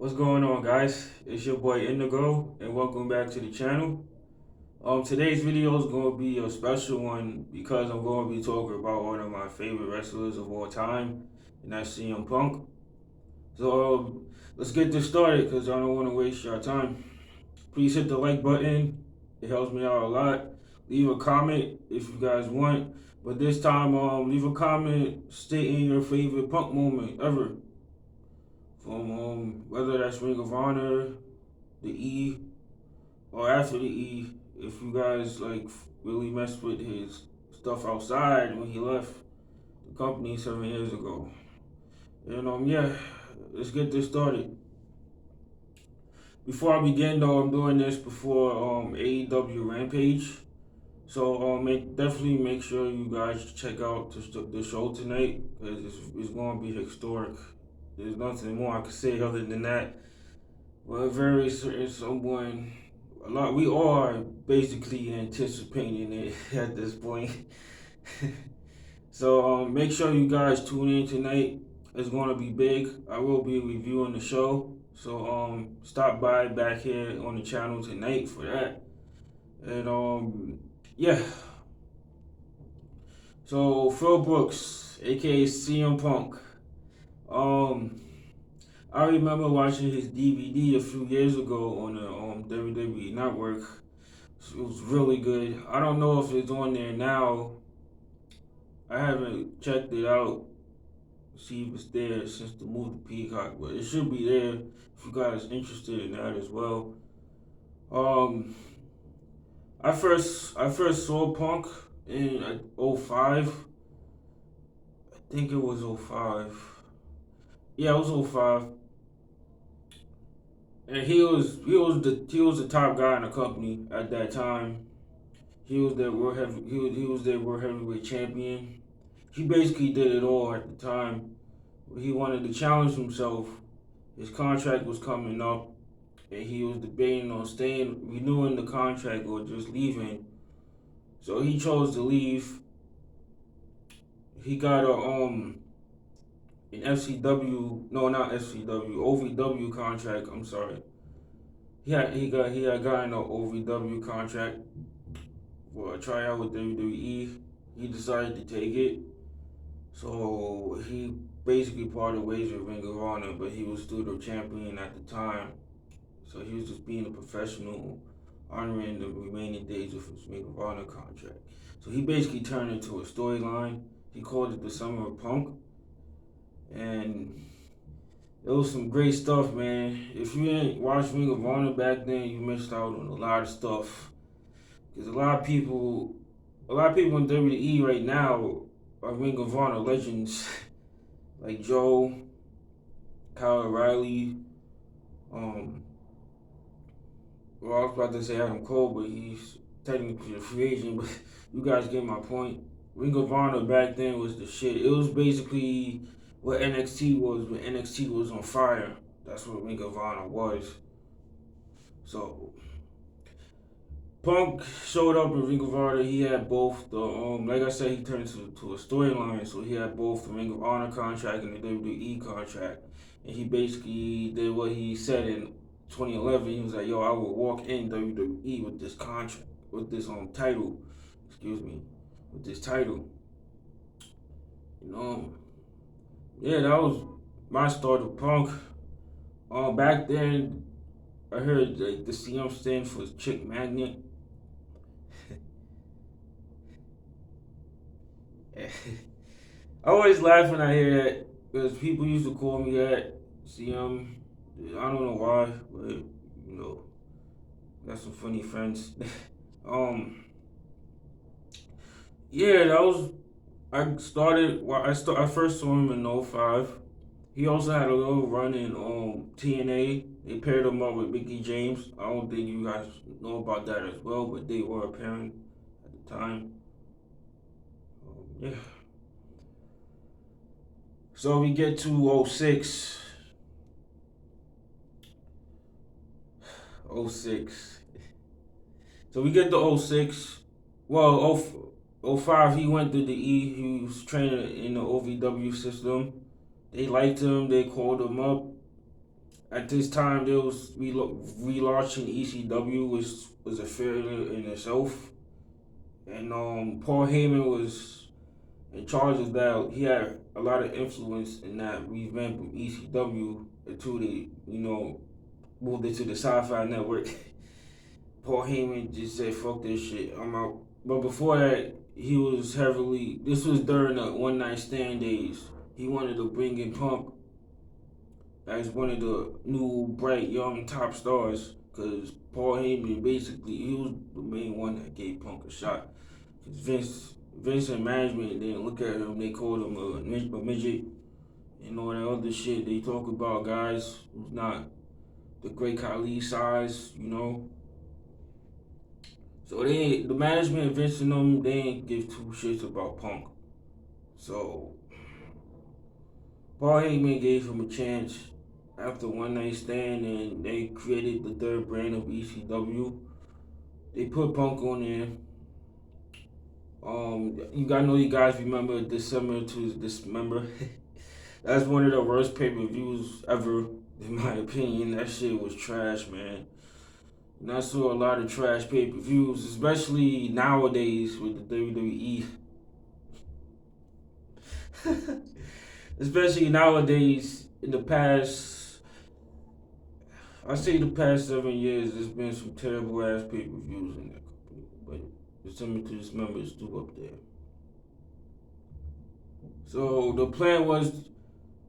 What's going on, guys? It's your boy Indigo, and welcome back to the channel. Today's video is going to be a special one because I'm going to be talking about one of my favorite wrestlers of all time, and that's CM Punk. So let's get this started because I don't want to waste your time. Please hit the like button; it helps me out a lot. Leave a comment if you guys want, but this time, leave a comment stating your favorite Punk moment ever, from whether that's Ring of Honor, the E, or after the E, if you guys like really messed with his stuff outside when he left the company 7 years ago. And yeah, let's get this started. Before I begin though, I'm doing this before AEW Rampage. So definitely make sure you guys check out the show tonight because it's going to be historic. There's nothing more I can say other than that. Well, very certain someone, a lot, we are basically anticipating it at this point. So make sure you guys tune in tonight. It's gonna be big. I will be reviewing the show. So stop by back here on the channel tonight for that. And yeah. So Phill Brooks, aka CM Punk. Um I remember watching his DVD a few years ago on the WWE Network. It was really good. I don't know if it's on there now. I haven't checked it out to see if it's there since the move to Peacock, but it should be there if you guys are interested in that as well. Um, I first saw Punk in 05. I think it was 05. Yeah, it was 05. And he was the top guy in the company at that time. He was their world heavyweight champion. He basically did it all at the time. He wanted to challenge himself. His contract was coming up, and he was debating on staying, renewing the contract, or just leaving. So he chose to leave. He got an FCW, no, not FCW, OVW contract. I'm sorry. He had gotten an OVW contract for a tryout with WWE. He decided to take it. So he basically parted ways with Ring of Honor, but he was still the champion at the time. So he was just being a professional, honoring the remaining days of his Ring of Honor contract. So he basically turned into a storyline. He called it the Summer of Punk. And it was some great stuff, man. If you didn't watch Ring of Honor back then, you missed out on a lot of stuff. Because a lot of people in WWE right now are Ring of Honor legends, like Joe, Kyle O'Reilly. Um, well, I was about to say Adam Cole, but he's technically a free agent. But you guys get my point. Ring of Honor back then was the shit. It was basically what NXT was when NXT was on fire. That's what Ring of Honor was. So Punk showed up in Ring of Honor. He had both the like I said, he turned to a storyline. So he had both the Ring of Honor contract and the WWE contract, and he basically did what he said in 2011. He was like, "Yo, I will walk in WWE with this contract, with this title, excuse me, with this title." You know, yeah, that was my start of Punk. Back then, I heard like the CM stand for Chick Magnet. I always laugh when I hear that because people used to call me that. CM, I don't know why, but got some funny friends. um, yeah, that was. I started. Well, I first saw him in '05. He also had a little run in TNA. They paired him up with Mickey James. I don't think you guys know about that as well, but they were apparent at the time. Yeah. So we get to '06. '06. So we get to '06. Well, '05 he went to the E. He was training in the OVW system. They liked him. They called him up. At this time, there was relaunching ECW, which was a failure in itself, and Paul Heyman was in charge of that. He had a lot of influence in that revamp of ECW until they, moved it to the Sci-Fi Network. Paul Heyman just said, "Fuck this shit, I'm out." But before that, he was heavily. This was during the one night stand days. He wanted to bring in Punk as one of the new bright young top stars because Paul Heyman basically he was the main one that gave Punk a shot. Cause Vince and management didn't look at him. They called him a midget and all that other shit. They talk about guys who's not the great Khali size. So the management, Vince and them, they ain't give two shits about Punk. So Paul Heyman gave him a chance after one night stand, and they created the third brand of ECW. They put Punk on there. I know you guys remember December to Dismember. That's one of the worst pay per views ever, in my opinion. That shit was trash, man. And I saw a lot of trash pay per views, especially nowadays with the WWE. Especially nowadays, in the past, I say the past 7 years, there's been some terrible ass pay per views in that company. But December to Dismember is still up there. So the plan was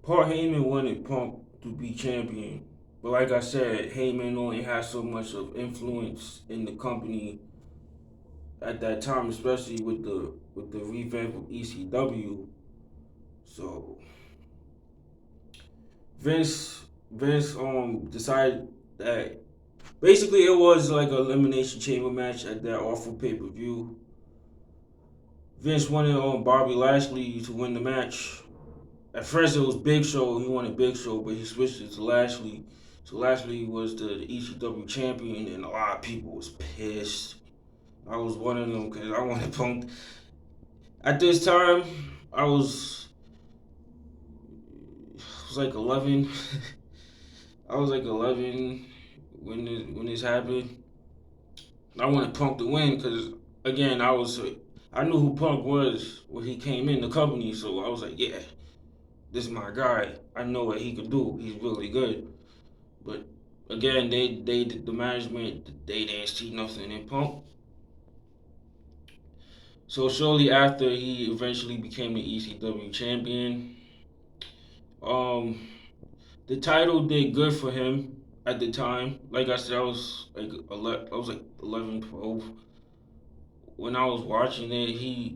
Paul Heyman wanted Punk to be champion. But like I said, Heyman only had so much of influence in the company at that time, especially with the revamp of ECW. So Vince decided that basically it was like an elimination chamber match at that awful pay per view. Vince wanted Bobby Lashley to win the match. At first it was Big Show. He wanted Big Show, but he switched it to Lashley. So Lashley was the ECW champion, and a lot of people was pissed. I was one of them because I wanted Punk. At this time, I was like 11. I was like 11 when this happened. I wanted Punk to win because again I knew who Punk was when he came in the company, so I was like, yeah, this is my guy. I know what he could do. He's really good. But again, the management they didn't see nothing in Punk. So shortly after he eventually became the ECW champion, um, the title did good for him at the time. Like I said, I was like 11, 12 when I was watching it.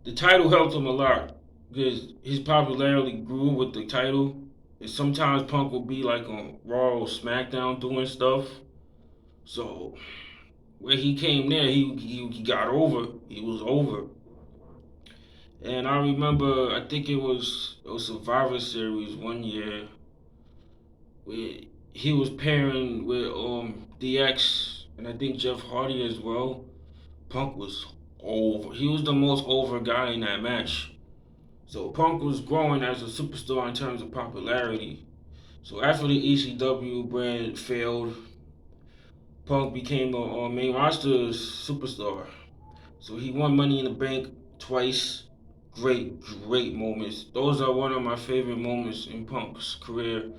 The title helped him a lot because his popularity grew with the title. And sometimes Punk would be like on Raw or SmackDown doing stuff. So when he came there, he got over. He was over. And I remember, I think it was a Survivor Series one year where he was pairing with DX and I think Jeff Hardy as well. Punk was over. He was the most over guy in that match. So Punk was growing as a superstar in terms of popularity. So after the ECW brand failed, Punk became a main roster superstar. So he won Money in the Bank twice. Great, great moments. Those are one of my favorite moments in Punk's career.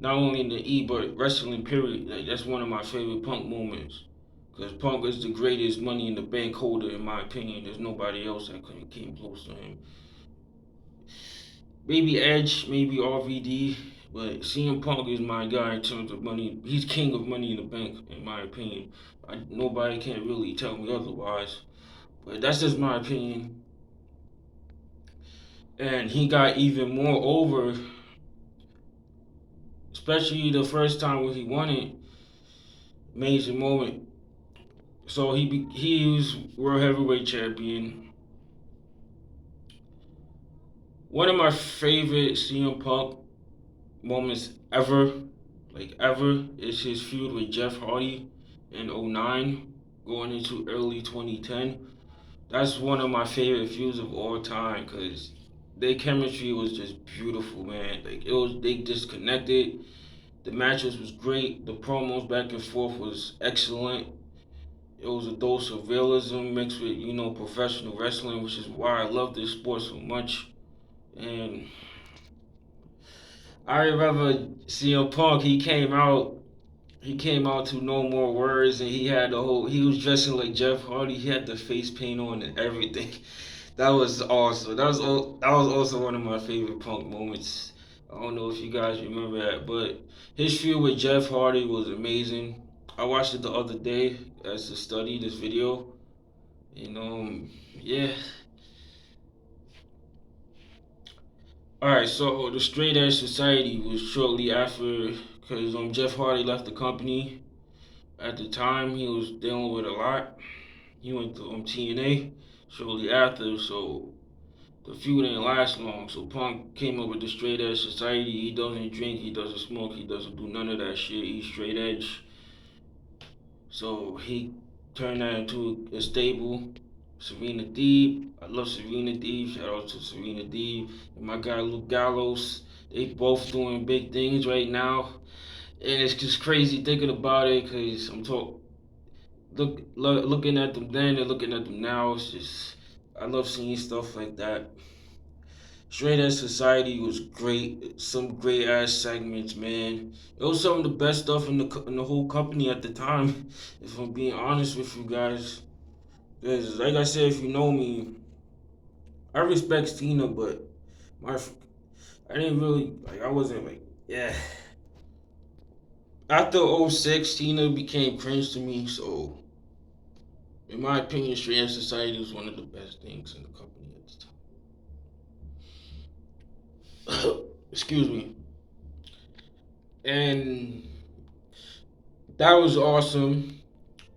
Not only in the E, but wrestling period. Like, that's one of my favorite Punk moments. Because Punk is the greatest Money in the Bank holder, in my opinion. There's nobody else that came close to him. Maybe Edge, maybe RVD, but CM Punk is my guy in terms of money. He's king of Money in the Bank, in my opinion. Nobody can really tell me otherwise. But that's just my opinion. And he got even more over, especially the first time when he won it. Amazing moment. So he was World Heavyweight Champion. One of my favorite CM Punk moments ever, like ever, is his feud with Jeff Hardy in '09, going into early 2010. That's one of my favorite feuds of all time because their chemistry was just beautiful, man. Like it was, they just connected. The matches was great. The promos back and forth was excellent. It was a dose of realism mixed with professional wrestling, which is why I love this sport so much. And I remember CM Punk. He came out to No More Words, and he had the whole. He was dressing like Jeff Hardy. He had the face paint on and everything. That was awesome. That was also one of my favorite Punk moments. I don't know if you guys remember that, but his feud with Jeff Hardy was amazing. I watched it the other day as a study this video. And yeah. All right, so the Straight Edge Society was shortly after, because Jeff Hardy left the company. At the time, he was dealing with a lot. He went to TNA shortly after, so the feud didn't last long. So Punk came up with the Straight Edge Society. He doesn't drink, he doesn't smoke, he doesn't do none of that shit. He's straight edge. So he turned that into a stable. Serena Deeb. I love Serena Deeb. Shout out to Serena Deeb and my guy Luke Gallows. They both doing big things right now. And it's just crazy thinking about it because looking at them then and looking at them now. It's just, I love seeing stuff like that. Straight Edge Society was great. Some great ass segments, man. It was some of the best stuff in the whole company at the time. If I'm being honest with you guys, because like I said, if you know me, I respect Cena, but my I didn't really like. I wasn't like yeah. After '06, Cena became cringe to me. So in my opinion, Straight Edge Society was one of the best things in the company at the time. Excuse me. And that was awesome.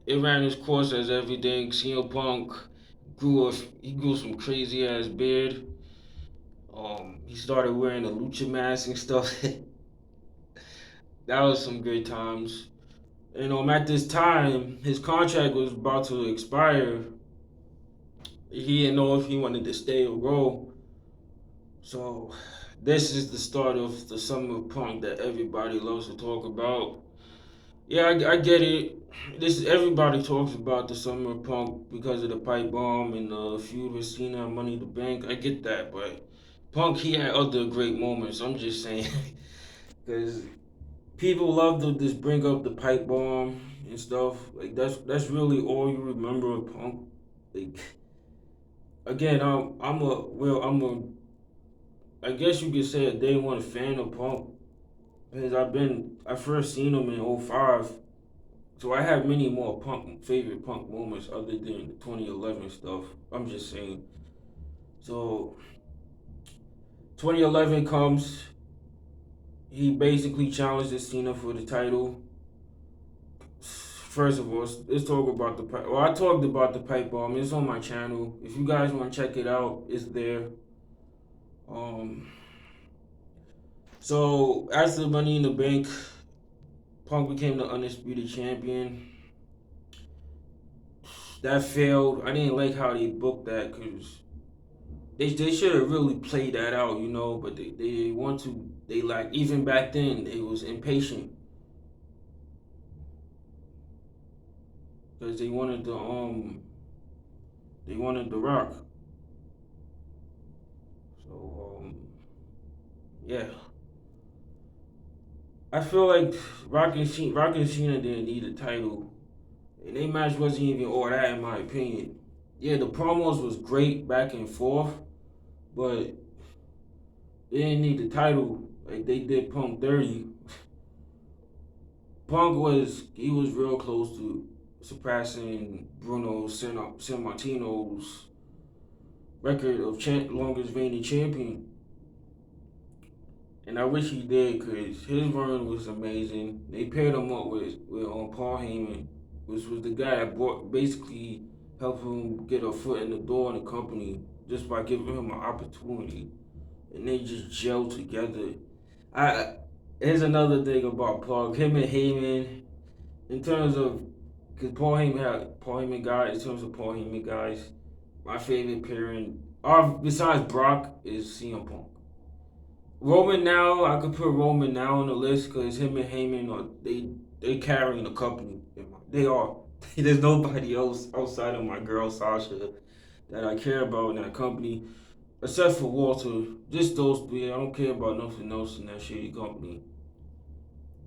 It ran its course as everything. CM Punk he grew some crazy ass beard. He started wearing a lucha mask and stuff. That was some great times. And at this time, his contract was about to expire. He didn't know if he wanted to stay or go. So this is the start of the summer punk that everybody loves to talk about. Yeah, I get it. This everybody talks about the summer punk because of the pipe bomb and the feud with Cena and Money in the Bank. I get that, but Punk he had other great moments. I'm just saying because people love to just bring up the pipe bomb and stuff. Like that's really all you remember of Punk. Like again, I'm a I guess you could say a day one fan of Punk because I first seen him in '05. So I have many more favorite punk moments other than the 2011 stuff. I'm just saying. So 2011 comes. He basically challenges Cena for the title. First of all, let's talk about the pipe. Well, I talked about the pipe bomb. It's on my channel. If you guys want to check it out, it's there. Um. So after Money in the Bank, Punk became the undisputed champion. That failed. I didn't like how they booked that because they should have really played that out, but they want to they like even back then they was impatient because they wanted the rock. So yeah. I feel like Rock and Cena didn't need a title. And their match wasn't even all that in my opinion. Yeah, the promos was great back and forth, but they didn't need the title like they did Punk 30. He was real close to surpassing Bruno Sammartino's record of longest reigning champion. And I wish he did because his run was amazing. They paired him up with Paul Heyman, which was the guy that basically helped him get a foot in the door in the company just by giving him an opportunity. And they just gelled together. I Here's another thing about Punk. Him and Heyman, in terms of, because Paul Heyman guys, in terms of Paul Heyman guys, my favorite pairing besides Brock is CM Punk. Roman now, I could put Roman now on the list because him and Heyman are they carrying the company. They are. There's nobody else outside of my girl Sasha that I care about in that company, except for Walter. Just those three. I don't care about nothing else in that shitty company.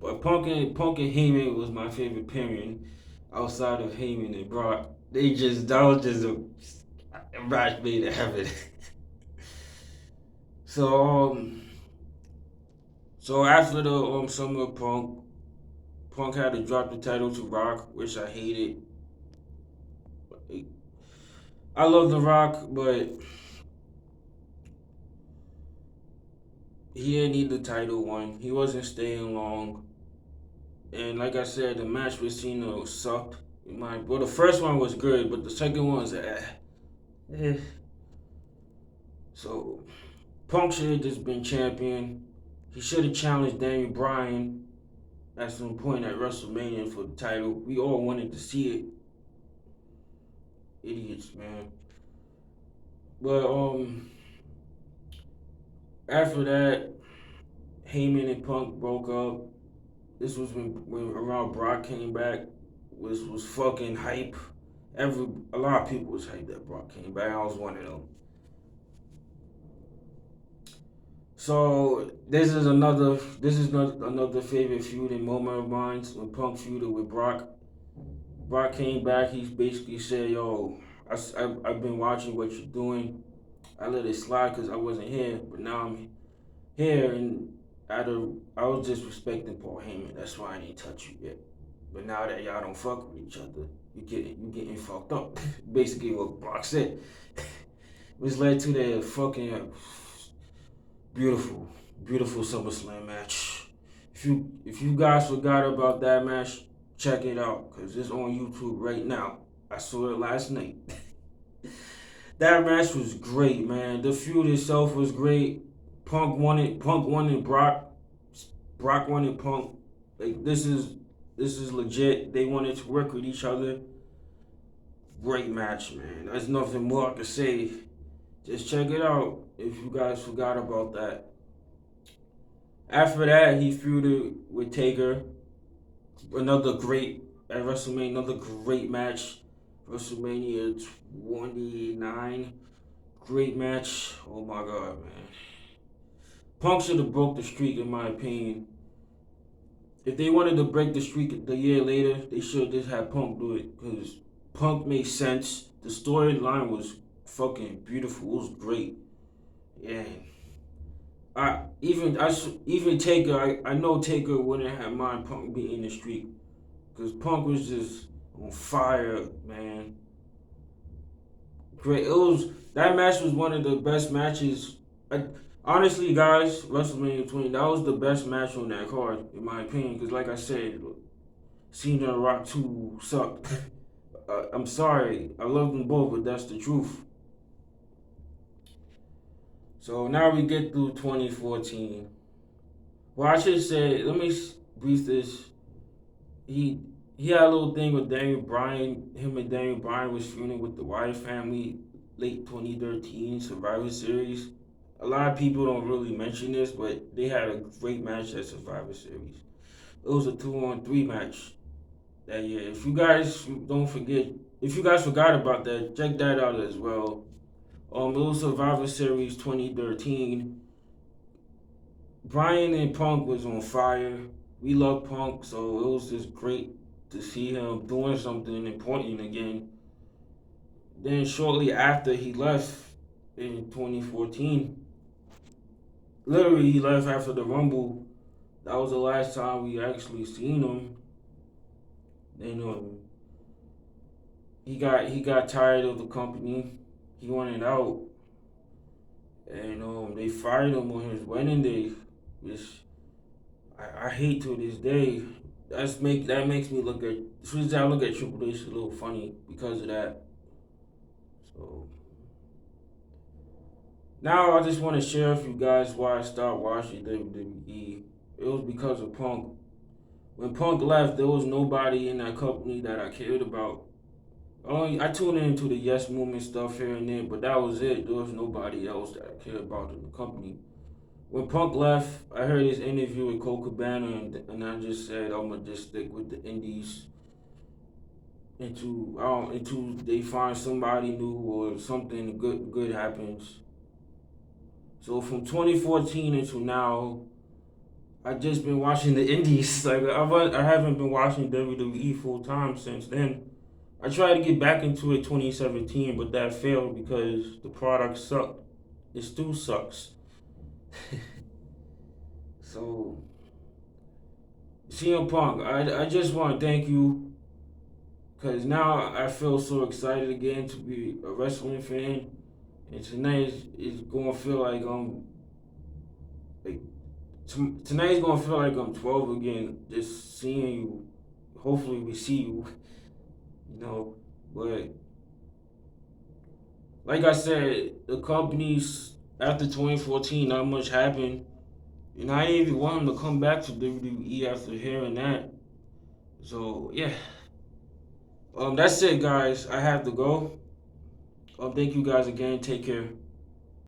But Punk and Heyman was my favorite pairing outside of Heyman and Brock. That was just a match made in heaven. so so after the Summer of Punk had to drop the title to Rock, which I hated. I love The Rock, but he didn't need the title one. He wasn't staying long. And like I said, the match with Cena sucked. Well, the first one was good, but the second one was eh. So Punk should have just been champion. He should have challenged Daniel Bryan at some point at WrestleMania for the title. We all wanted to see it. Idiots, man. But after that, Heyman and Punk broke up. This was when around Brock came back, which was fucking hype. A lot of people was hyped that Brock came back. I was one of them. So this is another favorite feuding moment of mine when Punk feuded with Brock. Brock came back. He basically said, "Yo, I've been watching what you're doing. I let it slide because I wasn't here, but now I'm here, and I was just respecting Paul Heyman. That's why I didn't touch you yet. But now that y'all don't fuck with each other, you getting fucked up." Basically, what Brock said, which led to the fucking beautiful, beautiful SummerSlam match. If you guys forgot about that match, check it out because it's on YouTube right now. I saw it last night. That match was great, man. The feud itself was great. Punk won it. Punk won it. Brock won it. Punk. Like this is legit. They wanted to work with each other. Great match, man. There's nothing more I can say. Just check it out if you guys forgot about that. After that, he feuded with Taker. Another great at WrestleMania. Another great match. WrestleMania 29. Great match. Oh my god, man. Punk should have broke the streak, in my opinion. If they wanted to break the streak the year later, they should have just had Punk do it. Because Punk made sense. The storyline was fucking beautiful. It was great. Yeah. Even Taker, I know Taker wouldn't have mind Punk beating the streak. Because Punk was just on fire, man. Great. That match was one of the best matches. Honestly, guys, WrestleMania 20, that was the best match on that card, in my opinion. Because, like I said, Cena and Rock 2 sucked. I'm sorry. I love them both, but that's the truth. So now we get through 2014. Well, I should say, let me brief this. He he had a little thing with Daniel Bryan. Him and Daniel Bryan was feuding with the Wyatt family late 2013 Survivor Series. A lot of people don't really mention this, but they had a great match at Survivor Series. It was a 2-on-3 match that year. If you guys forgot about that, check that out as well. It was Survivor Series 2013. Bryan and Punk was on fire. We love Punk, so it was just great to see him doing something important again. Then shortly after he left in 2014, literally he left after the Rumble. That was the last time we actually seen him. Then he got tired of the company. He wanted out, and they fired him on his wedding day, which I hate to this day. That makes me look at as soon as I look at Triple H a little funny because of that. So now I just want to share with you guys why I stopped watching WWE. It was because of Punk. When Punk left, there was nobody in that company that I cared about. Only I tuned into the Yes Movement stuff here and there, but that was it. There was nobody else that I cared about in the company. When Punk left, I heard his interview with Cole Cabana, and I just said I'm gonna just stick with the indies until they find somebody new or something good happens. So from 2014 until now, I just been watching the indies. Like I haven't been watching WWE full time since then. I tried to get back into it 2017, but that failed because the product sucked. It still sucks. So CM Punk, I just want to thank you because now I feel so excited again to be a wrestling fan, and tonight is gonna feel like like tonight's gonna feel like I'm 12 again. Just seeing you. Hopefully we see you. You know, but like I said, the companies after 2014, not much happened. And I didn't even want him to come back to WWE after hearing that. So yeah, that's it, guys. I have to go. Thank you guys again. Take care.